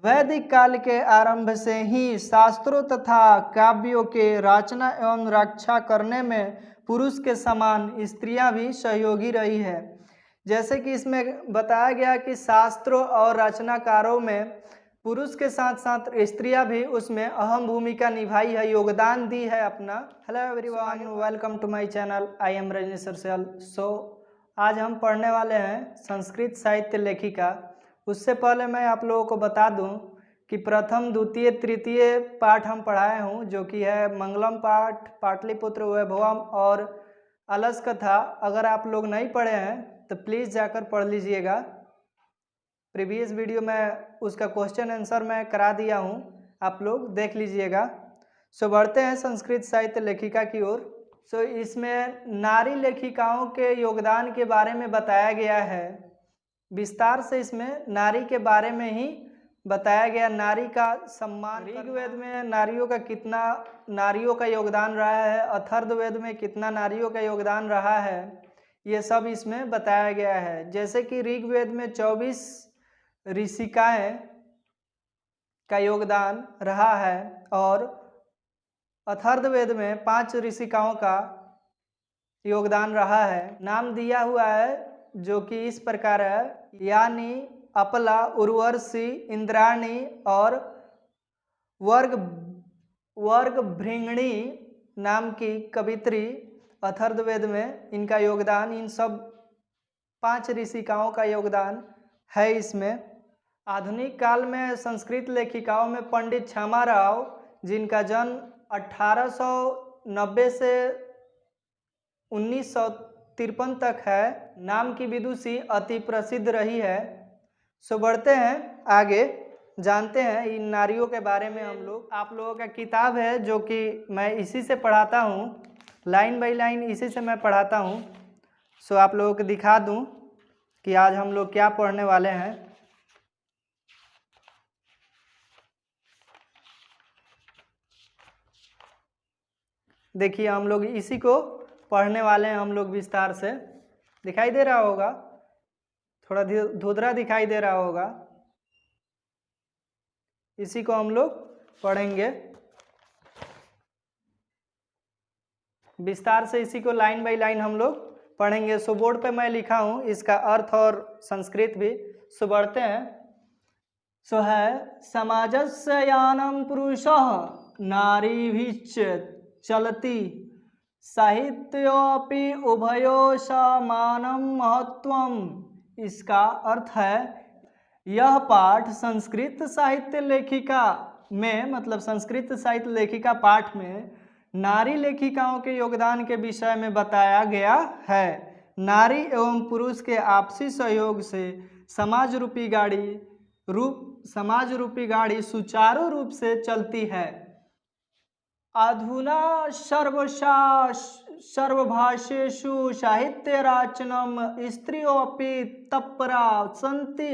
वैदिक काल के आरंभ से ही शास्त्रों तथा काव्यों के रचना एवं रक्षा करने में पुरुष के समान स्त्रियां भी सहयोगी रही है। जैसे कि इसमें बताया गया कि शास्त्रों और रचनाकारों में पुरुष के साथ साथ स्त्रियां भी उसमें अहम भूमिका निभाई है, योगदान दी है अपना। Hello everyone, welcome to my channel. I am Rajneesh Sarsel. आज हम पढ़ने वाले हैं संस्कृत साहित्य लेखिका। उससे पहले मैं आप लोगों को बता दूं कि प्रथम द्वितीय तृतीय पाठ हम पढ़ाए हूं, जो कि है मंगलम पाठ, पाटलिपुत्र वैभवम और अलस कथा। अगर आप लोग नहीं पढ़े हैं तो प्लीज़ जाकर पढ़ लीजिएगा। प्रीवियस वीडियो में उसका क्वेश्चन आंसर मैं करा दिया हूं, आप लोग देख लीजिएगा। बढ़ते हैं संस्कृत साहित्य लेखिका की ओर। इसमें नारी लेखिकाओं के योगदान के बारे में बताया गया है। विस्तार से इसमें नारी के बारे में ही बताया गया, नारी का सम्मान। ऋग्वेद में नारियों का योगदान रहा है, अथर्ववेद में कितना नारियों का योगदान रहा है, ये सब इसमें बताया गया है। जैसे कि ऋग्वेद में 24 ऋषिकाएं का योगदान रहा है और अथर्ववेद में 5 ऋषिकाओं का योगदान रहा है। नाम दिया हुआ है जो कि इस प्रकार है, यानी अपला, उर्वशी, इंद्राणी और वर्ग भृंगणी नाम की कवित्री अथर्ववेद में इनका योगदान, इन सब 5 ऋषिकाओं का योगदान है इसमें। आधुनिक काल में संस्कृत लेखिकाओं में पंडित क्षमा राव, जिनका जन्म 1890 से 1953 तक है, नाम की विदुषी अति प्रसिद्ध रही है। बढ़ते हैं आगे, जानते हैं इन नारियों के बारे में हम लोग। आप लोगों का किताब है जो कि मैं इसी से पढ़ाता हूँ, लाइन बाय लाइन इसी से मैं पढ़ाता हूँ। आप लोगों को दिखा दूँ कि आज हम लोग क्या पढ़ने वाले हैं। देखिए, हम लोग इसी को पढ़ने वाले हैं हम लोग विस्तार से। दिखाई दे रहा होगा, थोड़ा धुंधला दिखाई दे रहा होगा। इसी को हम लोग पढ़ेंगे विस्तार से, इसी को लाइन बाय लाइन हम लोग पढ़ेंगे। बोर्ड पे मैं लिखा हूँ इसका अर्थ और संस्कृत भी। बढ़ते हैं। है समाजस्य यानम पुरुषः नारीभिश्च चलति साहित्योपि उभयो समानम महत्वम। इसका अर्थ है, यह पाठ संस्कृत साहित्य लेखिका में, मतलब संस्कृत साहित्य लेखिका पाठ में नारी लेखिकाओं के योगदान के विषय में बताया गया है। नारी एवं पुरुष के आपसी सहयोग से समाज रूपी गाड़ी सुचारू रूप से चलती है। अधुना सर्वभाषेषु साहित्य राचनम स्त्रियोपि तत्परा सन्ति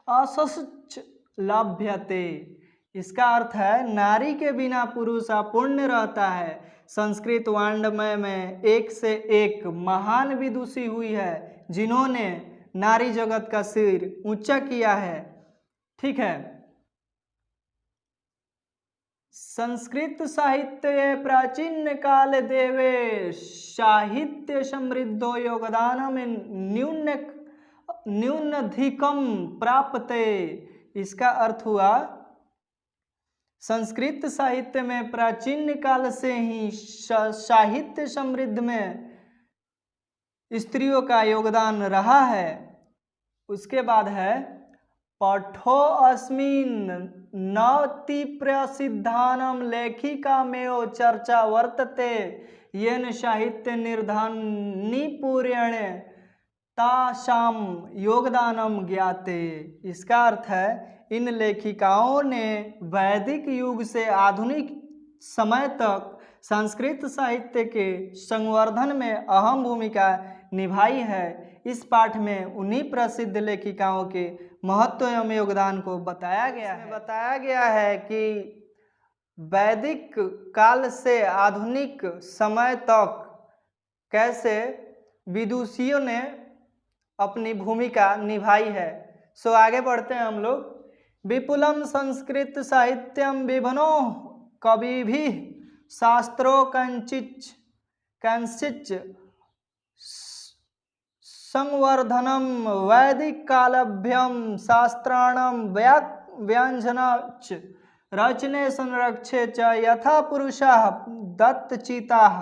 असश्च लभ्यते। इसका अर्थ है, नारी के बिना पुरुष अपूर्ण रहता है। संस्कृत वाङ्मय में एक से एक महान विदुषी हुई है जिन्होंने नारी जगत का सिर ऊंचा किया है। ठीक है। संस्कृत साहित्य प्राचीन काल देवे साहित्य समृद्धो योगदान में न्यूनाधिकम प्राप्ते। इसका अर्थ हुआ, संस्कृत साहित्य में प्राचीन काल से ही साहित्य समृद्ध में स्त्रियों का योगदान रहा है। उसके बाद है, पठो अस्मिन् नवति प्रसिद्धानां लेखिकामेव चर्चा वर्तते येन साहित्य निर्धानिपूर्येण तासाम योगदानम ज्ञाते। इसका अर्थ है, इन लेखिकाओं ने वैदिक युग से आधुनिक समय तक संस्कृत साहित्य के संवर्धन में अहम भूमिका निभाई है। इस पाठ में उन्हीं प्रसिद्ध लेखिकाओं के महत्व एवं योगदान को बताया गया है। बताया गया है कि वैदिक काल से आधुनिक समय तक कैसे विदुषियों ने अपनी भूमिका निभाई है। आगे बढ़ते हैं हम लोग। विपुलम संस्कृत साहित्यम विभनो कविभिः शास्त्रो कंचिच संवर्धनम वैदिक कालभ्यम शास्त्राणम व्यांजनाच रचने संरक्षे च यथा पुरुषाः दत्तचिताः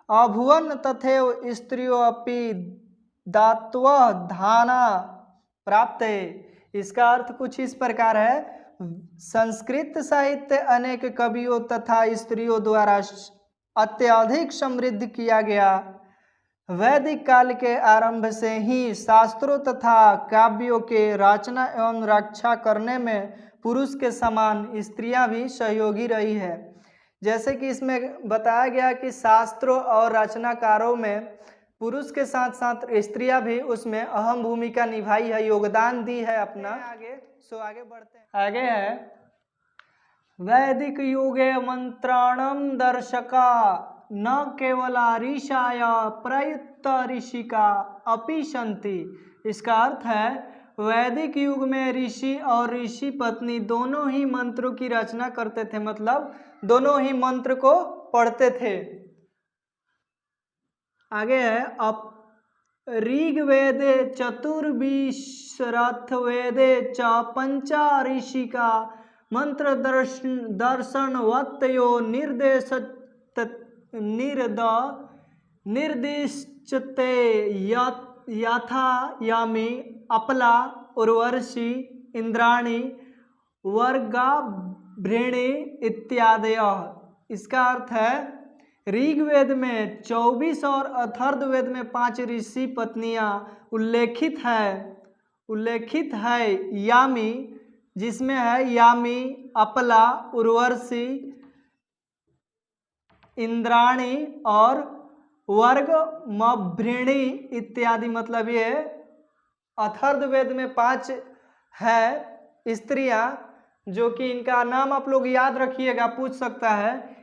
अभुवन तथैव स्त्रियों अपि दात्वः धाना प्राप्त है। इसका अर्थ कुछ इस प्रकार है, संस्कृत साहित्य अनेक कवियों तथा स्त्रियों द्वारा अत्यधिक समृद्ध किया गया। वैदिक काल के आरंभ से ही शास्त्रों तथा काव्यों के रचना एवं रक्षा करने में पुरुष के समान स्त्रियां भी सहयोगी रही है। जैसे कि इसमें बताया गया कि शास्त्रों और रचनाकारों में पुरुष के साथ साथ स्त्रियां भी उसमें अहम भूमिका निभाई है, योगदान दी है अपना। आगे बढ़ते हैं। आगे है वैदिक युगे मंत्राणम दर्शका न केवला ऋषाय प्रयुक्त ऋषिका अपि सन्ति। इसका अर्थ है वैदिक युग में ऋषि और ऋषि पत्नी दोनों ही मंत्रों की रचना करते थे, मतलब दोनों ही मंत्र को पढ़ते थे। आगे है ऋग्वेदे चतुर्विंशरथवेदे च पंचा ऋषिका मंत्र दर्शनवत्तयो निर्दिश्यते यथा यामी अपला उर्वशी इंद्राणी वर्गाभृणी इत्यादयः। इसका अर्थ है ऋग्वेद में 24 और अथर्ववेद में 5 ऋषि पत्नियां उल्लेखित है यामी, जिसमें है यामी, अपला, उर्वशी, इंद्राणी और वर्गमभृणी इत्यादि। मतलब ये अथर्ववेद में 5 है स्त्रियां, जो कि इनका नाम आप लोग याद रखिएगा, पूछ सकता है।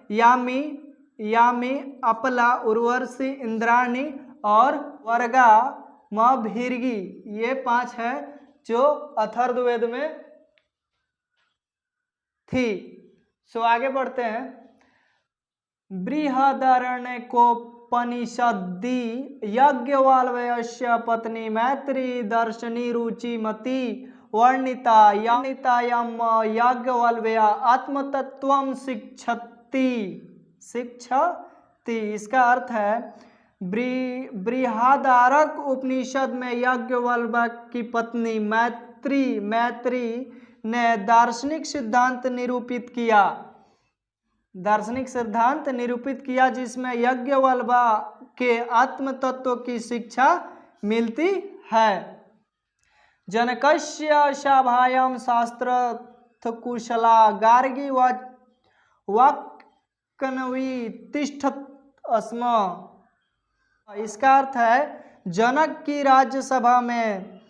यामी, अपला, उर्वशी, इंद्राणी और वर्गामभृगी, ये 5 है जो अथर्ववेद में थी। सो आगे बढ़ते हैं। बृहदारण्यकोपनिषदि याज्ञवल्क्यस्य पत्नी मैत्री दर्शनी रुचिमती वर्णिता याज्ञवल्क्य याज्ञवल्क्य आत्मतत्त्वं शिक्षति। इसका अर्थ है बृहदारण्यक उपनिषद में याज्ञवल्क्य की पत्नी मैत्री ने दार्शनिक सिद्धांत निरूपित किया, जिसमें याज्ञवल्क्य के आत्म तत्व की शिक्षा मिलती है। जनकस्य सभायां शास्त्रार्थकुशला गार्गी वाक्कन्वी तिष्ठत स्म। इसका अर्थ है जनक की राज्यसभा में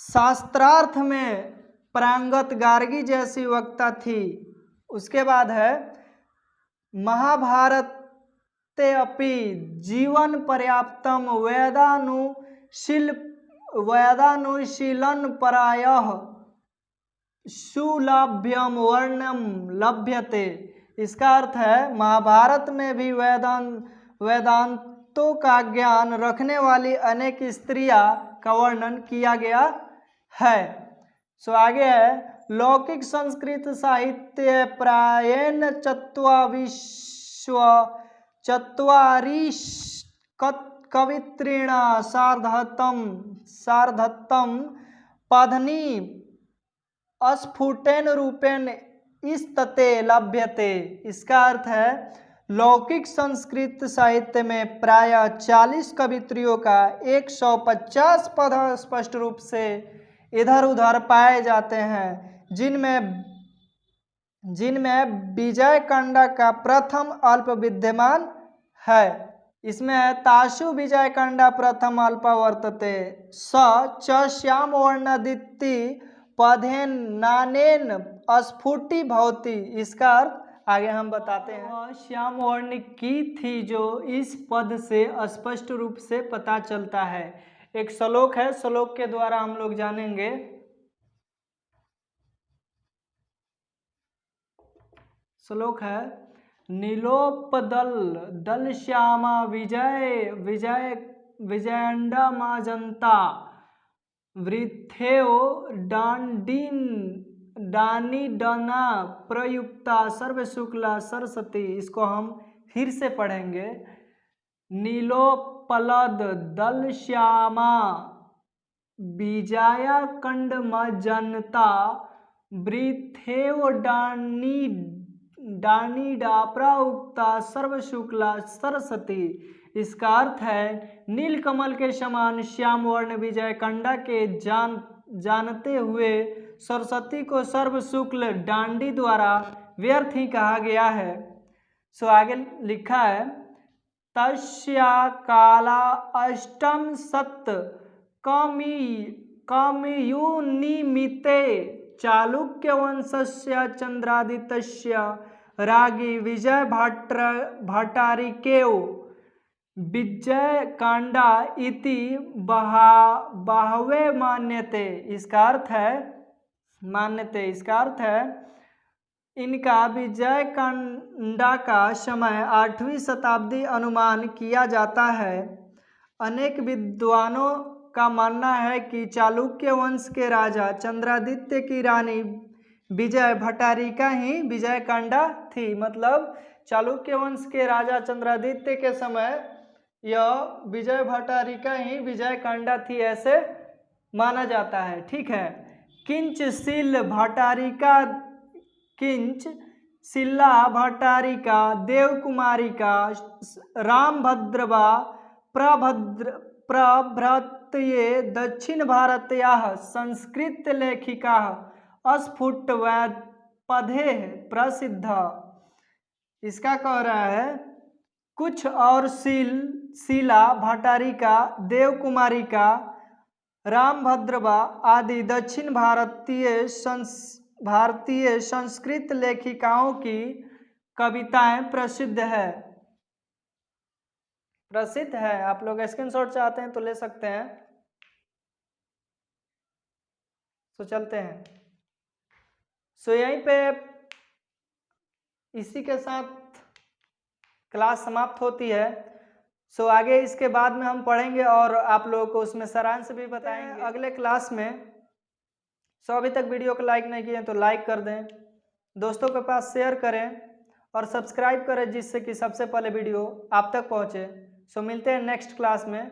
शास्त्रार्थ में प्रांगत गार्गी जैसी वक्ता थी। उसके बाद है महाभारते अपि जीवन पर्याप्तम वेदानुशीलन परायः सुलभ्यम वर्णम लभ्यते। इसका अर्थ है महाभारत में भी वेदांतों का ज्ञान रखने वाली अनेक स्त्रियां का वर्णन किया गया है। सो आगे है लौकिक संस्कृत साहित्य प्रायेण चत्वारिंश कवित्रीण सार्धत्तम पधनी स्फुटेन रूपेण इस्तते लभ्यते। इसका अर्थ है लौकिक संस्कृत साहित्य में प्राय 40 कवित्रियों का 150 पद स्पष्ट रूप से इधर उधर पाए जाते हैं, जिनमें विजय कंडा का प्रथम अल्प विद्यमान है। इसमें तासु विजय कंडा प्रथम अल्प वर्तते स च श्याम वर्णादिति पदेन नानेन स्फुटी भवति। इसका अर्थ आगे हम बताते हैं। श्याम वर्ण की थी जो इस पद से स्पष्ट रूप से पता चलता है। एक श्लोक है, श्लोक के द्वारा हम लोग जानेंगे। श्लोक है नीलोपदल दल श्यामा विजय विजय विजयंडमाजंता वृथेओ डांडीन डानीडना प्रयुक्ता सर्वशुक्ला सरस्वती। इसको हम फिर से पढ़ेंगे। नीलोपलद दल श्यामा विजया कंडमजनता वृथेओ डानीडा प्रयुक्ता सर्वशुक्ला सरस्वती। इसका अर्थ है नील कमल के समान श्याम वर्ण विजय कंडा के जानते हुए सरस्वती को सर्व शुक्ल डांडी द्वारा व्यर्थ ही कहा गया है। सो आगे लिखा है तस्या काला अष्टम सत्त कमयुनिमिते चालुक्य वंशस्य चंद्रादित्यस्य रागी विजय भट्टारिकेयो विजय कांडा इति बहवे मान्यते। इसका अर्थ है इनका विजय कांडा का समय 8वीं शताब्दी अनुमान किया जाता है। अनेक विद्वानों का मानना है कि चालुक्य वंश के राजा चंद्रादित्य की रानी विजय भट्टारिका ही विजय कांडा थी। मतलब चालुक्य वंश के राजा चंद्रादित्य के समय यह विजय भट्टारिका ही विजय कांडा थी, ऐसे माना जाता है। ठीक है। किंच शिला भट्टारिका देवकुमारिका रामभद्रवा प्रभृतये दक्षिण भारतीयाः संस्कृत लेखिका स्फुटवैपदे प्रसिद्ध। इसका कह रहा है कुछ और शिला भट्टारिका देवकुमारिका रामभद्रवा आदि दक्षिण भारतीय संस्कृत लेखिकाओं की कविताएं प्रसिद्ध है। आप लोग स्क्रीनशॉट चाहते हैं तो ले सकते हैं। तो चलते हैं। सो यहीं पे इसी के साथ क्लास समाप्त होती है। सो आगे इसके बाद में हम पढ़ेंगे और आप लोगों को उसमें सारांश भी बताएंगे अगले क्लास में। सो अभी तक वीडियो को लाइक नहीं किए तो लाइक कर दें, दोस्तों के पास शेयर करें और सब्सक्राइब करें जिससे कि सबसे पहले वीडियो आप तक पहुंचे। सो मिलते हैं नेक्स्ट क्लास में।